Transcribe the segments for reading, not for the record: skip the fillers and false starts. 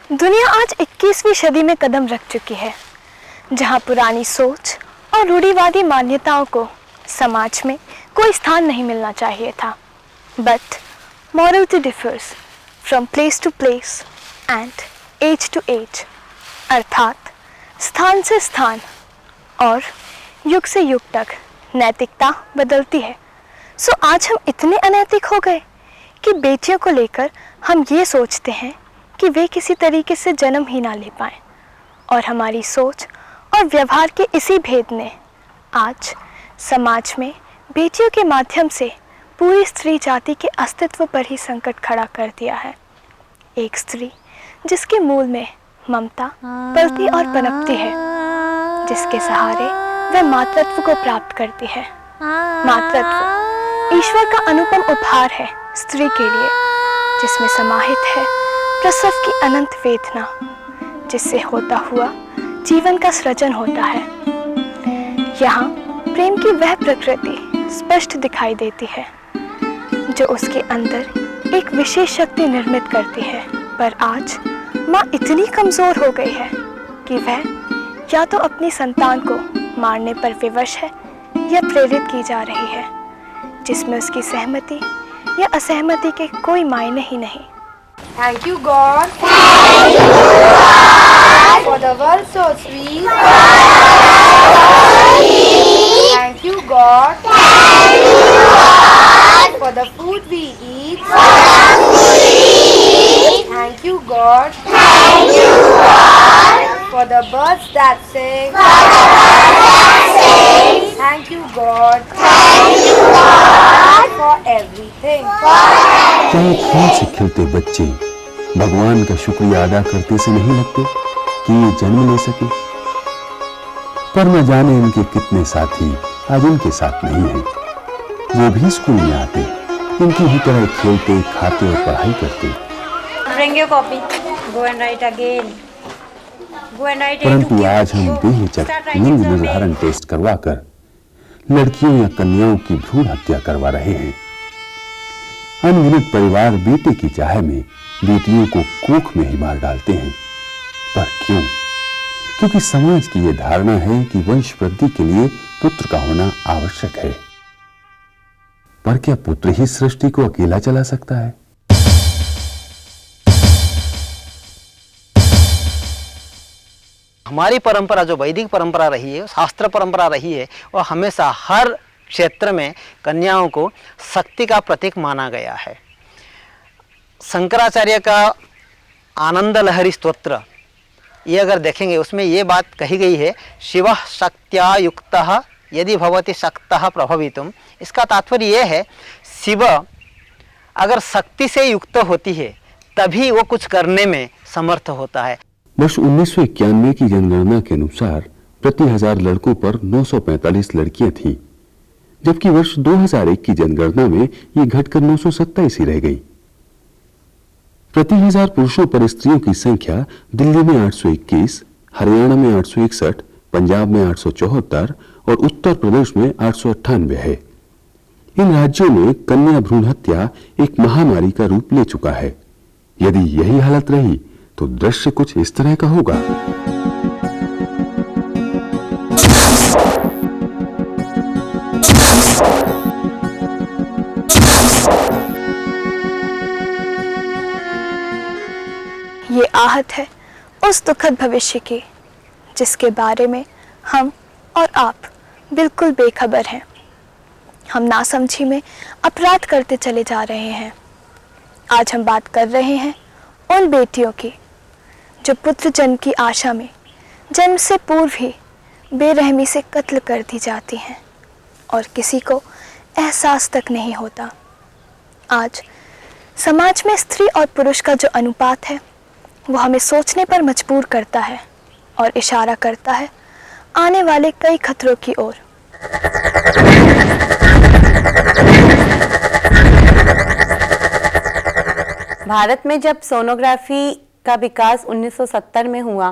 दुनिया आज 21वीं सदी में कदम रख चुकी है, जहां पुरानी सोच और रूढ़िवादी मान्यताओं को समाज में कोई स्थान नहीं मिलना चाहिए था। But morality differs from place to place and age to age, अर्थात स्थान से स्थान और युग से युग तक नैतिकता बदलती है। सो आज हम इतने अनैतिक हो गए कि बेटियों को लेकर हम ये सोचते हैं कि वे किसी तरीके से जन्म ही ना ले पाएं, और हमारी सोच और व्यवहार के इसी भेद ने आज समाज में बेटियों के माध्यम से पूरी स्त्री जाति के अस्तित्व पर ही संकट खड़ा कर दिया है। एक स्त्री जिसके मूल में ममता पलती और पनपती है, जिसके सहारे वह मातृत्व को प्राप्त करती है। मातृत्व ईश्वर का अनुपम उपहार है स्त्री के लिए, जिसमें समाहित है प्रसव की अनंत वेदना, जिससे होता हुआ जीवन का सृजन होता है। यहाँ प्रेम की वह प्रकृति स्पष्ट दिखाई देती है जो उसके अंदर एक विशेष शक्ति निर्मित करती है। पर आज माँ इतनी कमजोर हो गई है कि वह या तो अपनी संतान को मारने पर विवश है या प्रेरित की जा रही है, जिसमें उसकी सहमति या असहमति के कोई मायने ही नहीं। Thank you God for the world so sweet. Thank you God for the food we eat. Thank you God for the birds that sing. Thank you God for everything. क्या फूल से खिलते बच्चे भगवान का शुक्रिया अदा करते से नहीं लगते कि ये जन्म ले सके? पर न जाने इनके कितने साथी आज इनके साथ नहीं हैं। वो भी स्कूल में आते, इनकी ही तरह खेलते, खाते और पढ़ाई करते। Bring your copy. Go and write again. Go and write. परंतु आज हम बेहिचक लिंग निर्धारण टेस्ट करवाकर लड़कियों या कन्याओं की भ्रूण हत्या करवा रहे हैं। अनगिनत परिवार बेटे की चाह में बेटियों को कोख में ही मार डालते हैं। पर क्यों? क्योंकि समाज की यह धारणा है कि वंश वृद्धि के लिए पुत्र का होना आवश्यक है। पर क्या पुत्र ही सृष्टि को अकेला चला सकता है? हमारी परंपरा जो वैदिक परंपरा रही है, शास्त्र परंपरा रही है, वह हमेशा हर क्षेत्र में कन्याओं को शक्ति का प्रतीक माना गया है। शंकराचार्य का आनंद लहरी स्तोत्र ये अगर देखेंगे, उसमें ये बात कही गई है, शिवः शक्त्या युक्तः यदि भवति शक्तः प्रभवितुम। इसका तात्पर्य ये है, शिव अगर शक्ति से युक्त होती है तभी वो कुछ करने में समर्थ होता है। वर्ष 1991 की जनगणना के अनुसार प्रति 1000 लड़कों पर 945 लड़कियां थीं, जबकि वर्ष 2001 की जनगणना में ये घटकर 927 ही रह गई। प्रति 1000 पुरुषों पर स्त्रियों की संख्या दिल्ली में 821, हरियाणा में 861, पंजाब में 874 और उत्तर प्रदेश में 898 है। इन राज्यों में कन्या भ्रूण हत्या एक महामारी का रूप ले चुका है। यदि यही हालत रही तो दृश्य कुछ इस तरह का होगा। ये आहट है उस दुखद भविष्य की जिसके बारे में हम और आप बिल्कुल बेखबर हैं। हम नासमझी में अपराध करते चले जा रहे हैं। आज हम बात कर रहे हैं उन बेटियों की जो पुत्र जन्म की आशा में जन्म से पूर्व ही बेरहमी से कत्ल कर दी जाती हैं और किसी को एहसास तक नहीं होता। आज समाज में स्त्री और पुरुष का जो अनुपात है वो हमें सोचने पर मजबूर करता है और इशारा करता है आने वाले कई खतरों की ओर। भारत में जब सोनोग्राफी का विकास 1970 में हुआ,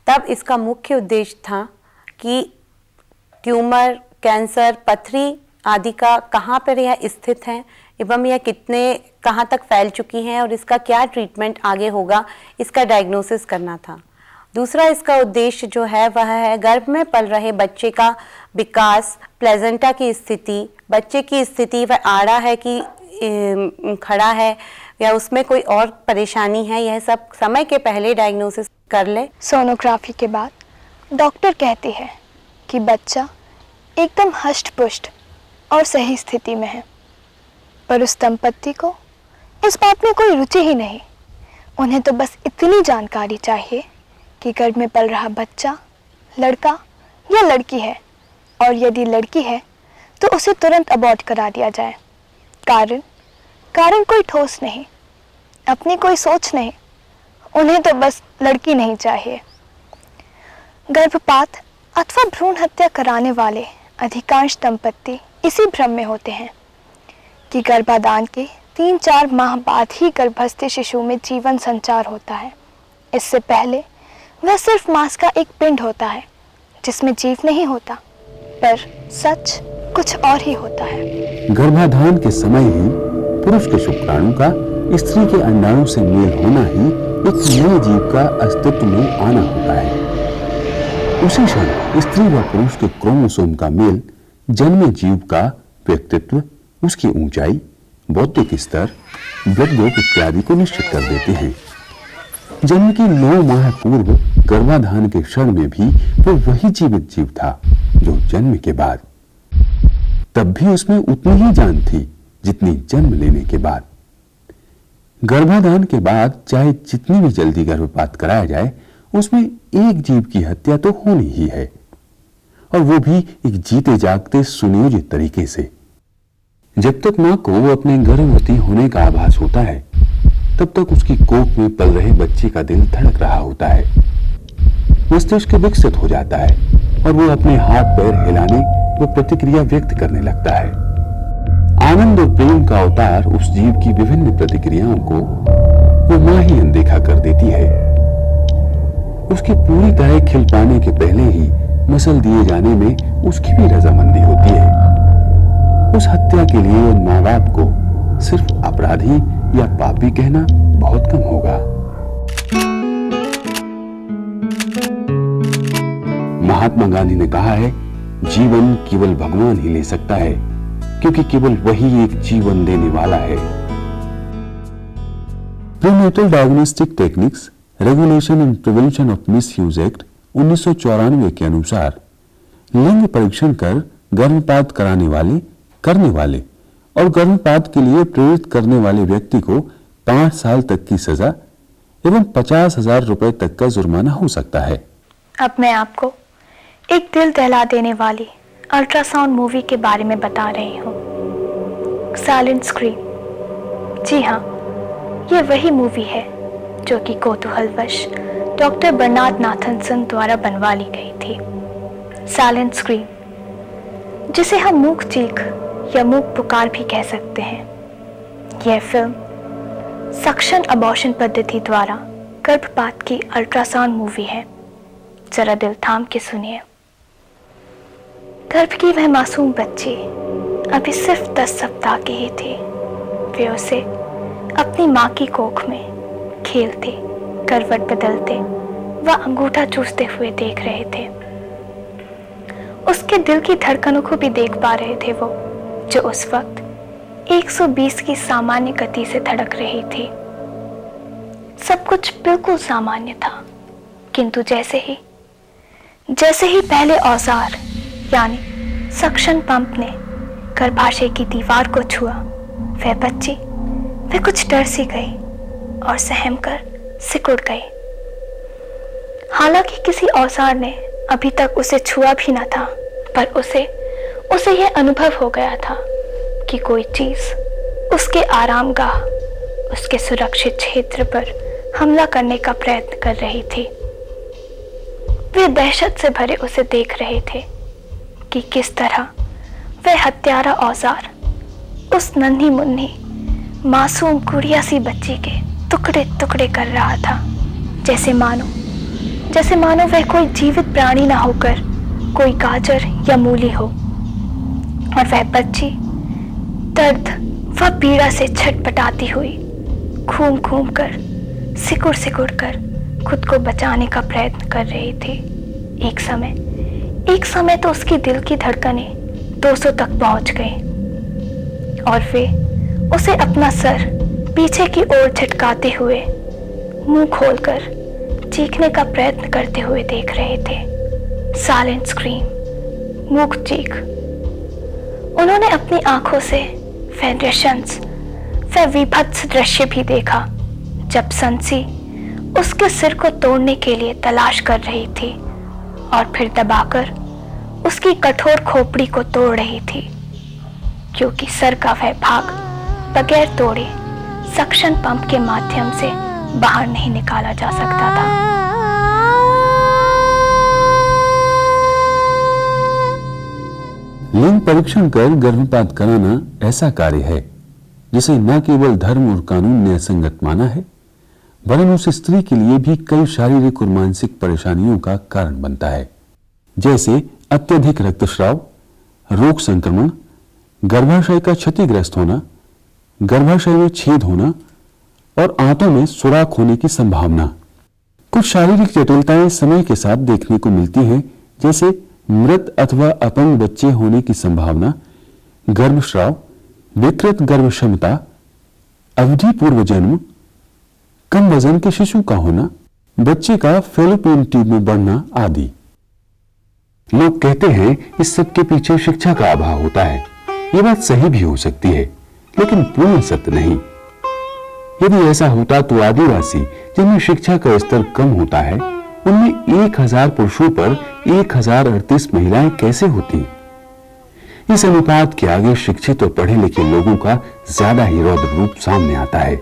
तब इसका मुख्य उद्देश्य था कि ट्यूमर, कैंसर, पथरी आदि का कहाँ पर यह स्थित है एवं यह कहाँ तक फैल चुकी हैं और इसका क्या ट्रीटमेंट आगे होगा, इसका डायग्नोसिस करना था। दूसरा इसका उद्देश्य जो है वह है गर्भ में पल रहे बच्चे का विकास, प्लेजेंटा की स्थिति, बच्चे की स्थिति वह आड़ा है कि खड़ा है या उसमें कोई और परेशानी है, यह सब समय के पहले डायग्नोसिस कर ले। सोनोग्राफी के बाद डॉक्टर कहती है कि बच्चा एकदम हष्ट-पुष्ट और सही स्थिति में है, पर उस दंपत्ति को इस बात में कोई रुचि ही नहीं। उन्हें तो बस इतनी जानकारी चाहिए कि गर्भ में पल रहा बच्चा लड़का या लड़की है, और यदि लड़की है तो उसे तुरंत अबॉर्ट करा दिया जाए। कारण कोई ठोस नहीं, अपनी कोई सोच नहीं, उन्हें तो बस लड़की नहीं चाहिए। गर्भपात अथवा भ्रूण हत्या कराने वाले अधिकांश दंपत्ति इसी भ्रम में होते हैं कि गर्भाधान के 3-4 माह बाद ही गर्भस्थ शिशु में जीवन संचार होता है। इससे पहले वह सिर्फ मांस का एक पिंड होता है जिसमें जीव नहीं होता, पर सच कुछ और ही होता है। गर्भाधान के समय ही पुरुष के शुक्राणु का स्त्री के अंडाणु से मेल होना ही एक नए जीव का अस्तित्व में आना होता है। उसी क्षण स्त्री व पुरुष के क्रोमोसोम का मेल जन्मे जीव का व्यक्तित्व, उसकी ऊंचाई, बौद्धिक स्तर, ब्लड ग्रुप इत्यादि को निश्चित कर देते हैं। जन्म के 9 माह पूर्व गर्भाधान के क्षण में भी वो वही जीवित जीव था जो जन्म के बाद। तब भी उसमें उतनी ही जान थी जितनी जन्म लेने के बाद। गर्भाधान के बाद चाहे जितनी भी जल्दी गर्भपात कराया जाए, उसमें एक जीव की हत्या तो होनी ही है, और वो भी एक जीते जागते सुनियोजित तरीके से। जब तक मां को अपने गर्भवती होने का आभास होता है, तब तक उसकी कोख में पल रहे बच्चे का दिल धड़क रहा होता है। मस्तिष्क विकसित हो जाता है और वो अपने हाथ पैर हिलाने व प्रतिक्रिया व्यक्त करने लगता है। आनंद और प्रेम का अवतार उस जीव की विभिन्न प्रतिक्रियाओं को वो मां ही अनदेखा कर देती है। उसके पूरी तरह खिल पाने के पहले ही मसल दिए जाने में उसकी भी रजामंदी होती है। उस हत्या के लिए उन माँ बाप को सिर्फ अपराधी या पापी कहना बहुत कम होगा। महात्मा गांधी ने कहा है, जीवन केवल भगवान ही ले सकता है, क्योंकि केवल वही एक जीवन देने वाला है। Prenatal diagnostic techniques regulation and prevention of misuse act 1994 के अनुसार लिंग परीक्षण कर गर्भपात करने वाले और गर्भपात के लिए प्रेरित करने वाले व्यक्ति को 5 साल तक की सजा एवं 50,000 रुपए तक का जुर्माना हो सकता है। अब मैं आपको एक दिल दहला देने वाली अल्ट्रासाउंड मूवी के बारे में बता रही हूँ, साइलेंट स्क्रीन। जी हाँ, ये वही मूवी है जो कि कौतूहलवश डॉक्टर बर्नार्ड नाथनसन द्वारा बनवा ली गई थी। साइलेंट स्क्रीन, जिसे हम मूक चीख या मूक पुकार भी कह सकते हैं। यह फिल्म सक्शन अबॉर्शन पद्धति द्वारा गर्भपात की अल्ट्रासाउंड मूवी है। जरा दिल थाम के सुनिए। गर्भ की वह मासूम बच्ची अभी सिर्फ 10 सप्ताह की ही थी। वे उसे अपनी माँ की कोख में खेलते, करवट बदलते व अंगूठा चूसते हुए देख रहे थे। उसके दिल की धड़कनों को भी देख पा रहे थे वो, जो उस वक्त 120 की सामान्य गति से धड़क रही थी। सब कुछ बिल्कुल सामान्य था, किंतु जैसे ही पहले औजार यानी सक्शन पंप ने गर्भाशय की दीवार को छुआ, वह कुछ डर सी गई और सहम कर सिकुड़ गई। हालांकि किसी औजार ने अभी तक उसे छुआ भी न था, पर उसे यह अनुभव हो गया था कि कोई चीज उसके आरामगाह, उसके सुरक्षित क्षेत्र पर हमला करने का प्रयत्न कर रही थी। वे दहशत से भरे उसे देख रहे थे कि किस तरह वह हत्यारा औजार उस नन्ही मुन्नी मासूम गुड़िया सी बच्ची के टुकड़े टुकड़े कर रहा था, जैसे मानो वह कोई जीवित प्राणी ना होकर कोई गाजर या मूली हो। और वह बच्ची दर्द व पीड़ा से छटपटाती हुई घूम घूम कर सिकुड़ सिकुड़ कर खुद को बचाने का प्रयत्न कर रही थी। एक समय तो उसकी दिल की धड़कनें 200 तक पहुंच गई और वे उसे अपना सर पीछे की ओर झटकाते हुए मुंह खोलकर चीखने का प्रयत्न करते हुए देख रहे थे। साइलेंट स्क्रीम, मूक चीख। उन्होंने अपनी आंखों से वह विभत्स दृश्य भी देखा जब संसी उसके सिर को तोड़ने के लिए तलाश कर रही थी और फिर दबाकर उसकी कठोर खोपड़ी को तोड़ रही थी, क्योंकि सर का वह भाग बगैर तोड़े सक्शन पंप के माध्यम से बाहर नहीं निकाला जा सकता था। लिंग परीक्षण कर गर्भपात कराना ऐसा कार्य है जिसे न केवल धर्म और कानून ने असंगत माना है, वरन उस स्त्री के लिए भी कई शारीरिक और मानसिक परेशानियों का कारण बनता है, जैसे अत्यधिक रक्तस्राव, रोग संक्रमण, गर्भाशय का क्षतिग्रस्त होना, गर्भाशय में छेद होना और आंतों में सुराख होने की संभावना। कुछ शारीरिक जटिलताएं समय के साथ देखने को मिलती हैं, जैसे मृत अथवा अपंग बच्चे होने की संभावना, गर्भस्राव, विकृत गर्भ क्षमता, अवधि पूर्व जन्म, कम वजन के शिशु का होना, बच्चे का फेलोपियन ट्यूब में बढ़ना आदि। लोग कहते हैं इस सब के पीछे शिक्षा का अभाव होता है। ये बात सही भी हो सकती है, लेकिन पूर्ण सत्य नहीं। यदि ऐसा होता तो आदिवासी जिनमें शिक्षा का स्तर कम होता है, उनमें 1000 पुरुषों पर 1038 महिलाएं कैसे होती? इस अनुपात के आगे शिक्षित और पढ़े लिखे लोगों का ज्यादा ही रौद्र रूप सामने आता है,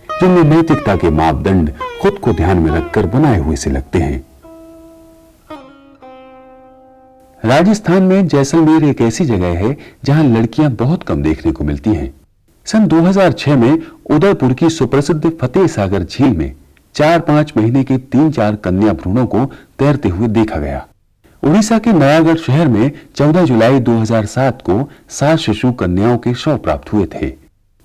जिनमें नैतिकता के मापदंड खुद को ध्यान में रखकर बनाए हुए से लगते हैं। राजस्थान में जैसलमेर एक ऐसी जगह है जहां लड़कियां बहुत कम देखने को मिलती हैं। सन 2006 में उदयपुर की सुप्रसिद्ध फतेह सागर झील में 4-5 महीने के 3-4 कन्या भ्रूणों को तैरते हुए देखा गया। उड़ीसा के नयागढ़ शहर में 14 जुलाई 2007 को 7 शिशु कन्याओं के शव प्राप्त हुए थे।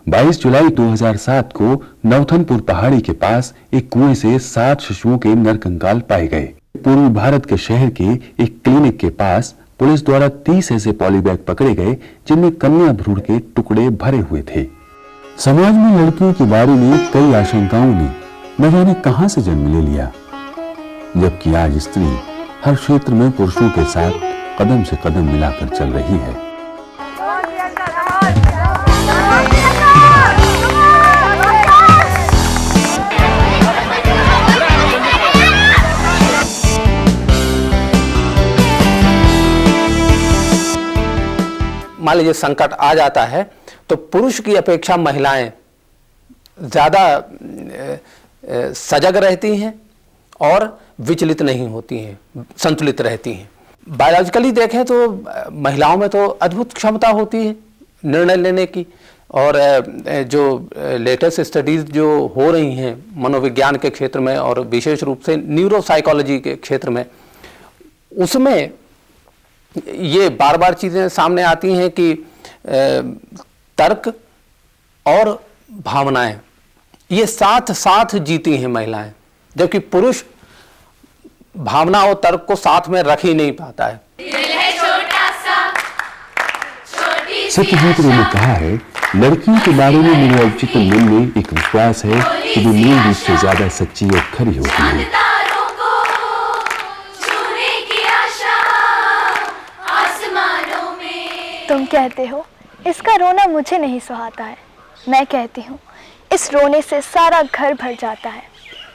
22 जुलाई 2007 को नवथनपुर पहाड़ी के पास एक कुएं से 7 शिशुओं के नरकंकाल पाए गए। पूर्वी भारत के शहर के एक क्लिनिक के पास पुलिस द्वारा 30 ऐसे पॉलीबैग पकड़े गए जिनमें कन्या भ्रूण के टुकड़े भरे हुए थे। समाज में लड़कियों के बारे में कई आशंकाओं ने न जाने कहां से जन्म ले लिया, जबकि आज स्त्री हर क्षेत्र में पुरुषों के साथ कदम से कदम मिलाकर चल रही है। मान लीजिए संकट आ जाता है तो पुरुष की अपेक्षा महिलाएं ज़्यादा सजग रहती हैं और विचलित नहीं होती हैं, संतुलित रहती हैं। बायोलॉजिकली देखें तो महिलाओं में तो अद्भुत क्षमता होती है निर्णय लेने की, और जो लेटेस्ट स्टडीज़ जो हो रही हैं मनोविज्ञान के क्षेत्र में और विशेष रूप से न्यूरोसाइकोलॉजी के क्षेत्र में, उसमें ये बार बार चीज़ें सामने आती हैं कि तर्क और भावनाएं ये साथ साथ जीती हैं महिलाएं, जबकि पुरुष भावना और तर्क को साथ में रख ही नहीं पाता है। सत्यजीत ने कहा है, लड़कियों के बारे में मेरे उच्चतम मन में एक विश्वास है कि वो मूल रूप से ज्यादा सच्ची और खरी होती है। तुम कहते हो इसका रोना मुझे नहीं सुहाता है, मैं कहती हूँ इस रोने से सारा घर भर जाता है।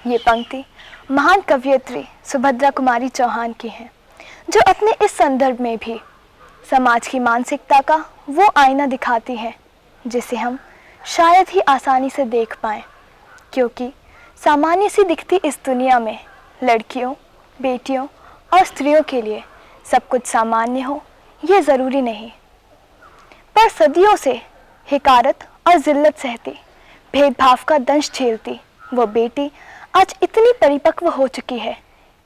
ये पंक्ति महान कवयित्री सुभद्रा कुमारी चौहान की है, जो अपने इस संदर्भ में भी समाज की मानसिकता का वो आईना दिखाती है जिसे हम शायद ही आसानी से देख पाएं, क्योंकि सामान्य सी दिखती इस दुनिया में लड़कियों, बेटियों और स्त्रियों के लिए सब कुछ सामान्य हो ये ज़रूरी नहीं। पर सदियों से हिकारत और जिल्लत सहती, भेदभाव का दंश झेलती वो बेटी आज इतनी परिपक्व हो चुकी है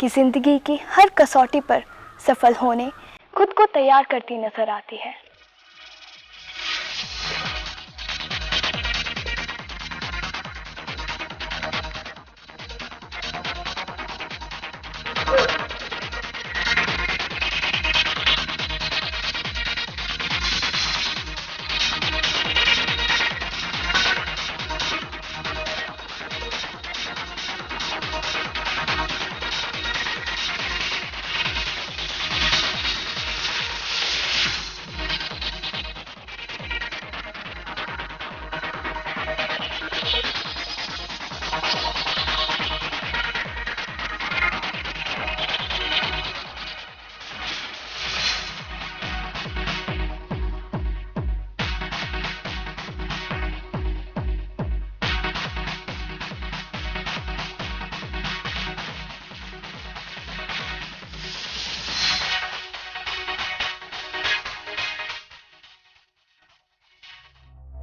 कि जिंदगी की हर कसौटी पर सफल होने खुद को तैयार करती नजर आती है।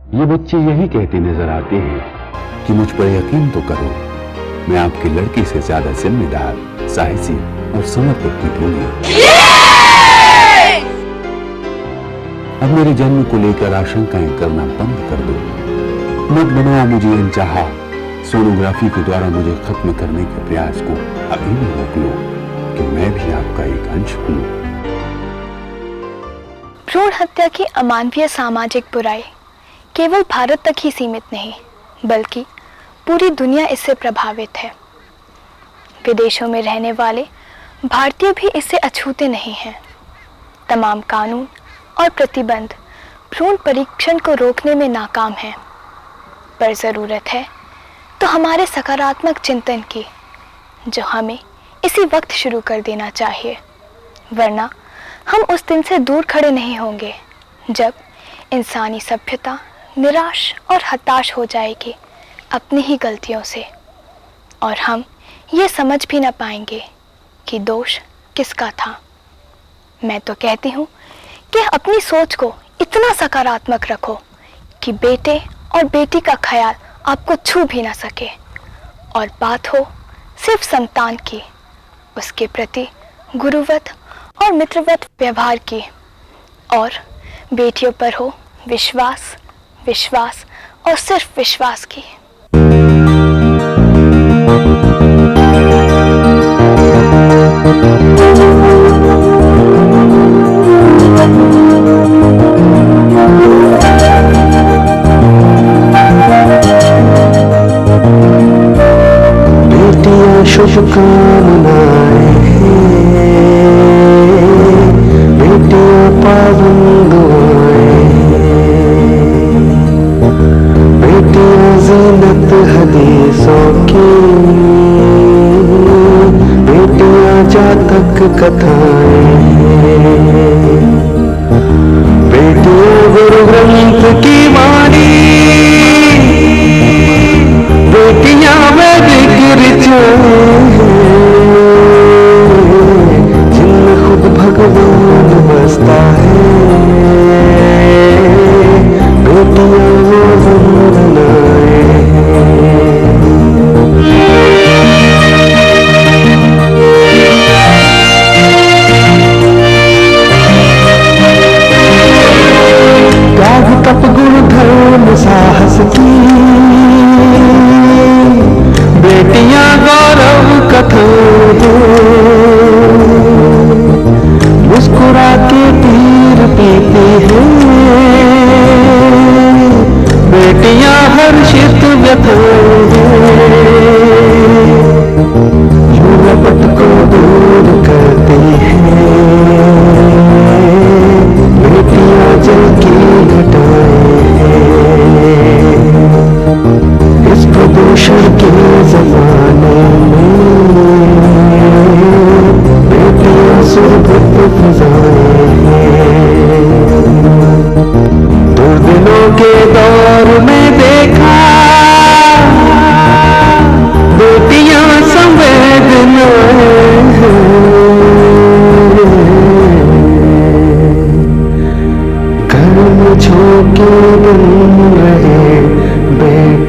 ये बच्चे यही कहते नजर आते हैं कि मुझ पर यकीन तो करो, मैं आपके लड़के से ज्यादा जिम्मेदार, साहसी और समर्पित निकलूंगी। अब मेरे जन्म को लेकर आशंकाएं करना बंद कर दो। मत बनाओ मुझे अनचाहा। सोनोग्राफी के द्वारा मुझे खत्म करने के प्रयास को अभी भी रोक लो कि मैं भी आपका एक अंश हूं। भ्रूण हत्या की अमानवीय सामाजिक बुराई केवल भारत तक ही सीमित नहीं, बल्कि पूरी दुनिया इससे प्रभावित है। विदेशों में रहने वाले भारतीय भी इससे अछूते नहीं हैं। तमाम कानून और प्रतिबंध भ्रूण परीक्षण को रोकने में नाकाम हैं, पर ज़रूरत है तो हमारे सकारात्मक चिंतन की, जो हमें इसी वक्त शुरू कर देना चाहिए, वरना हम उस दिन से दूर खड़े नहीं होंगे जब इंसानी सभ्यता निराश और हताश हो जाएगी अपनी ही गलतियों से, और हम ये समझ भी ना पाएंगे कि दोष किसका था। मैं तो कहती हूँ कि अपनी सोच को इतना सकारात्मक रखो कि बेटे और बेटी का ख्याल आपको छू भी ना सके, और बात हो सिर्फ संतान की, उसके प्रति गुरुवत और मित्रवत व्यवहार की, और बेटियों पर हो विश्वास, विश्वास और सिर्फ विश्वास की। शुभकामनाएं बेटियां पावन दुआएं, बेटियां ज़ीनत हदीसों की, बेटियां जातक कथाएं, बेटियां गुरु ग्रंथ की वाणी, बेटियां वैदिक ऋचाएं, जिनमें खुद भगवान बसता है, बेटियां वो वंदनाएं। त्याग तप गुण धर्म साहस की, बेटियां गौरव कथाएं, मुस्कुरा के तीर पीती हैं, बेटियां हर्षित व्यथाएं, झूलपट को दूर करती हैं, बेटियां जल की घटाएं, इस प्रदूषण के जमाने में बेटियां सुरभत फजाएं, दुर्दिनों के दौर में देखा बेटियां संवेदनाएं, घर में झोंके बन रहे बेटे